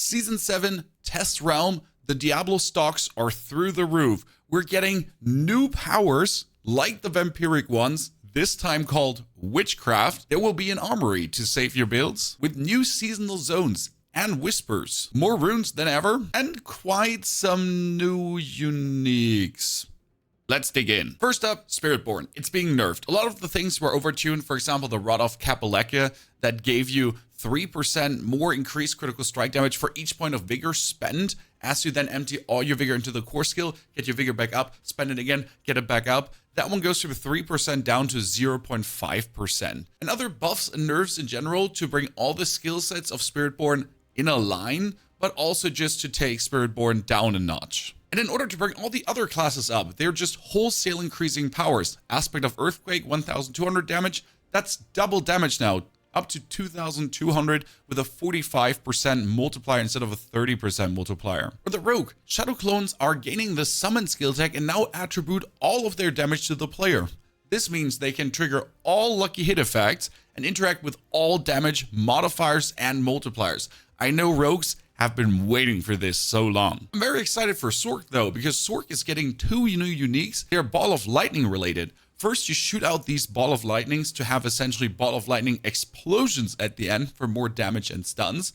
Season 7 Test Realm, the Diablo stocks are through the roof. We're getting new powers like the vampiric ones, this time called Witchcraft. There will be an Armory to save your builds, with new seasonal zones and whispers, more runes than ever, and quite some new uniques. Let's dig in. First up, Spiritborn. It's being nerfed. A lot of the things were overtuned. For example, the Rod of Kapaleka that gave you 3% more increased critical strike damage for each point of vigor spent, as you then empty all your vigor into the core skill, get your vigor back up, spend it again, get it back up. That one goes from 3% down to 0.5%. And other buffs and nerfs in general to bring all the skill sets of Spiritborn in a line, but also just to take Spiritborn down a notch. And in order to bring all the other classes up, they're just wholesale increasing powers. Aspect of Earthquake, 1200 damage. That's double damage now, up to 2200 with a 45% multiplier instead of a 30% multiplier. For the Rogue, Shadow Clones are gaining the Summon skill tag and now attribute all of their damage to the player. This means they can trigger all lucky hit effects and interact with all damage modifiers and multipliers. I know Rogues have been waiting for this so long. I'm very excited for Sork though, because Sork is getting 2 new uniques. They're Ball of Lightning related. First, you shoot out these Ball of Lightnings to have essentially Ball of Lightning explosions at the end for more damage and stuns.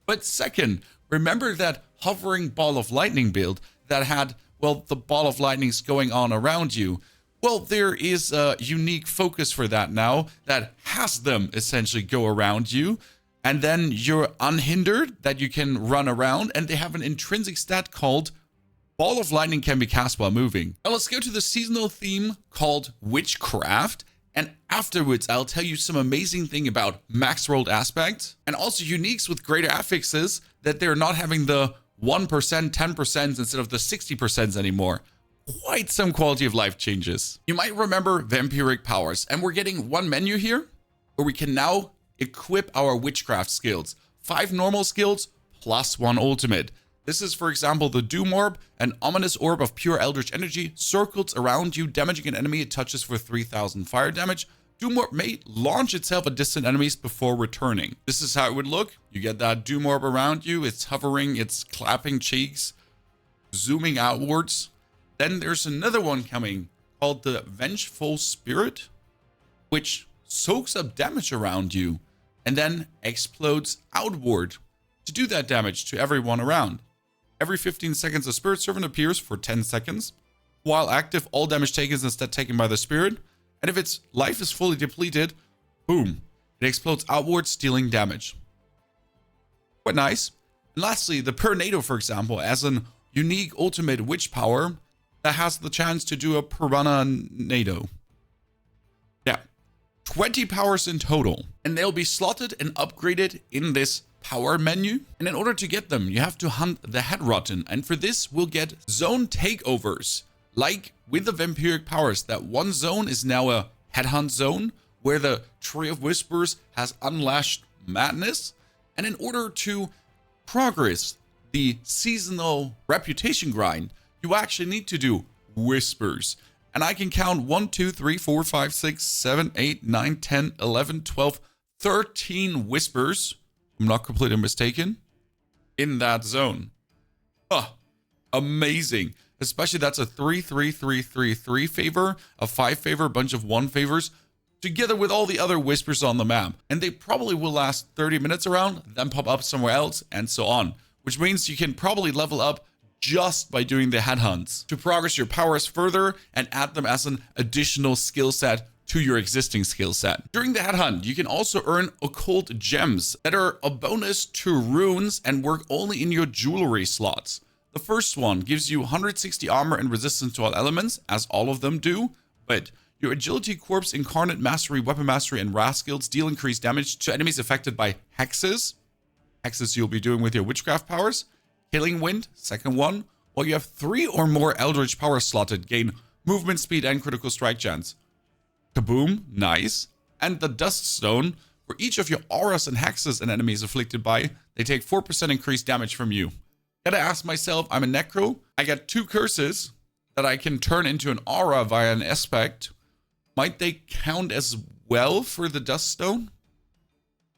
But second, remember that hovering Ball of Lightning build that had, well, the Ball of Lightnings going on around you? Well, there is a unique focus for that now that has them essentially go around you. And then you're unhindered, that you can run around, and they have an intrinsic stat called Ball of Lightning can be cast while moving. Now let's go to the seasonal theme called Witchcraft, and afterwards I'll tell you some amazing thing about max rolled aspect, and also uniques with greater affixes that they're not having the 1%, 10% instead of the 60% anymore. Quite some quality of life changes. You might remember vampiric powers, and we're getting one menu here where we can now equip our Witchcraft skills. 5 normal skills plus 1 ultimate. This is, for example, the Doom Orb, an ominous orb of pure eldritch energy, circles around you, damaging an enemy it touches for 3000 fire damage. Doom Orb may launch itself at distant enemies before returning. This is how it would look. You get that Doom Orb around you, it's hovering, it's clapping cheeks, zooming outwards. Then there's another one coming called the Vengeful Spirit, which soaks up damage around you and then explodes outward to do that damage to everyone around. Every 15 seconds, a Spirit Servant appears for 10 seconds. While active, all damage taken is instead taken by the Spirit. And if its life is fully depleted, boom, it explodes outwards, dealing damage. Quite nice. And lastly, the Tornado, for example, as an unique ultimate witch power that has the chance to do a Piranha-nado. Yeah, 20 powers in total. And they'll be slotted and upgraded in this power menu, and in order to get them you have to hunt the Headhunts, and for this we'll get zone takeovers. Like with the vampiric powers, that one zone is now a Headhunt zone where the Tree of Whispers has unlashed madness, and in order to progress the seasonal reputation grind you actually need to do whispers. And I can count 1 2 3 4 5 6 7 8 9 10 11 12 13 whispers, I'm not completely mistaken, in that zone. Amazing. Especially that's a 3 3 3 3 3 favor, a 5 favor, a bunch of 1 favors, together with all the other whispers on the map. And they probably will last 30 minutes around, then pop up somewhere else, and so on. Which means you can probably level up just by doing the Headhunts to progress your powers further and add them as an additional skill set to your existing skill set. During the Headhunt, you can also earn occult gems that are a bonus to runes and work only in your jewelry slots. The first one gives you 160 armor and resistance to all elements, as all of them do, but your agility, corpse, incarnate mastery, weapon mastery, and wrath skills deal increased damage to enemies affected by hexes. Hexes you'll be doing with your witchcraft powers. Killing Wind, second one, while you have 3 or more eldritch powers slotted, gain movement speed and critical strike chance. Kaboom, nice. And the Dust Stone, for each of your auras and hexes an enemy is afflicted by, they take 4% increased damage from you. Gotta ask myself, I'm a Necro, I got 2 curses that I can turn into an aura via an aspect. Might they count as well for the Dust Stone?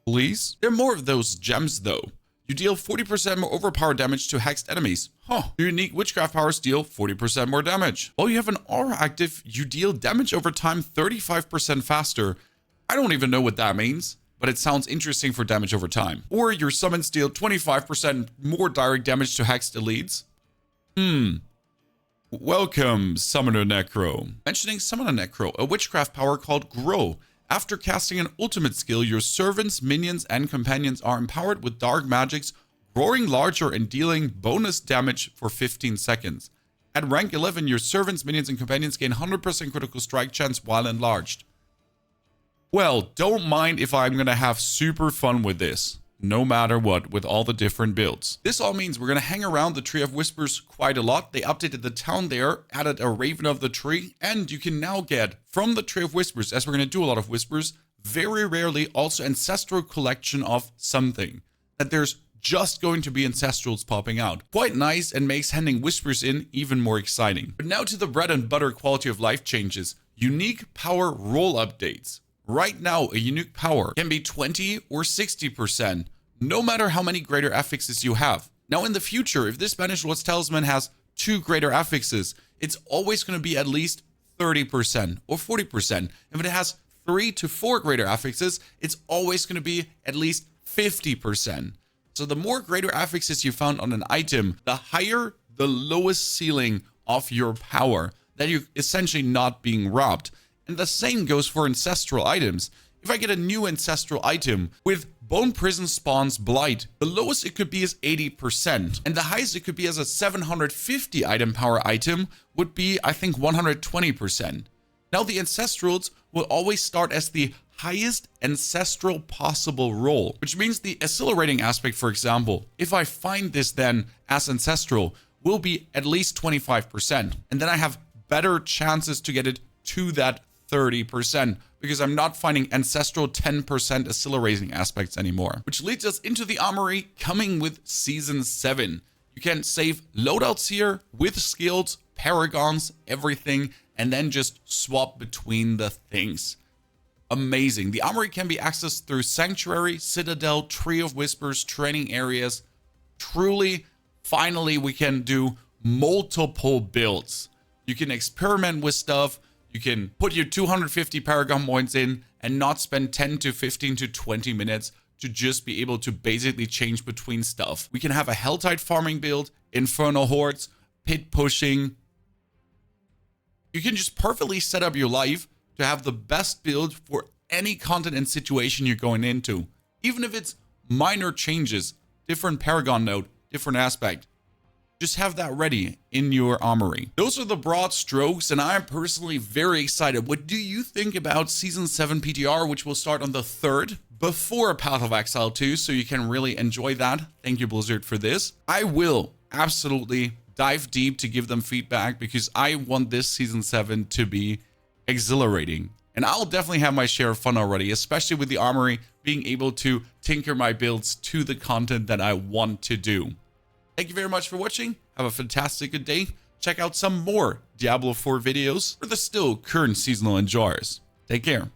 Please? There are more of those gems though. You deal 40% more overpower damage to hexed enemies. Your unique witchcraft powers deal 40% more damage. While you have an aura active, you deal damage over time 35% faster. I don't even know what that means, but it sounds interesting for damage over time. Or your summons deal 25% more direct damage to hexed elites. Welcome, Summoner Necro. Mentioning Summoner Necro, a witchcraft power called Grow. After casting an ultimate skill, your servants, minions, and companions are empowered with dark magics, growing larger and dealing bonus damage for 15 seconds. At rank 11, your servants, minions, and companions gain 100% critical strike chance while enlarged. Well, don't mind if I'm gonna have super fun with this, no matter what, with all the different builds. This all means we're gonna hang around the Tree of Whispers quite a lot. They updated the town there, added a Raven of the Tree, and you can now get from the Tree of Whispers, as we're gonna do a lot of Whispers, very rarely also Ancestral Collection of something. That there's just going to be Ancestrals popping out. Quite nice and makes handing Whispers in even more exciting. But now to the bread and butter quality of life changes. Unique power roll updates. Right now, a unique power can be 20 or 60%, no matter how many greater affixes you have. Now in the future, if this Banished Lord's Talisman has 2 greater affixes, it's always going to be at least 30% or 40%. If it has 3 to 4 greater affixes, it's always going to be at least 50%. So the more greater affixes you found on an item, the higher the lowest ceiling of your power, that you're essentially not being robbed. And the same goes for ancestral items. If I get a new ancestral item with Bone Prison Spawns Blight, the lowest it could be is 80%. And the highest it could be as a 750 item power item would be, I think, 120%. Now the Ancestrals will always start as the highest ancestral possible roll, which means the accelerating aspect, for example, if I find this then as ancestral, will be at least 25%. And then I have better chances to get it to that 30%, because I'm not finding ancestral 10% accelerating aspects anymore. Which leads us into the Armory coming with Season 7. You can save loadouts here with skills, paragons, everything, and then just swap between the things. Amazing. The Armory can be accessed through Sanctuary, Citadel, Tree of Whispers, training areas. Truly, finally, we can do multiple builds. You can experiment with stuff. You can put your 250 Paragon points in and not spend 10 to 15 to 20 minutes to just be able to basically change between stuff. We can have a Helltide farming build, Infernal Hordes, pit pushing. You can just perfectly set up your life to have the best build for any content and situation you're going into. Even if it's minor changes, different Paragon node, different aspect. Just have that ready in your Armory. Those are the broad strokes, and I'm personally very excited. What do you think about Season 7 PTR, which will start on the 3rd, before Path of Exile 2, so you can really enjoy that? Thank you, Blizzard, for this. I will absolutely dive deep to give them feedback, because I want this Season 7 to be exhilarating. And I'll definitely have my share of fun already, especially with the Armory, being able to tinker my builds to the content that I want to do. Thank you very much for watching. Have a fantastic good day. Check out some more Diablo 4 videos for the still current seasonal enjoyers. Take care.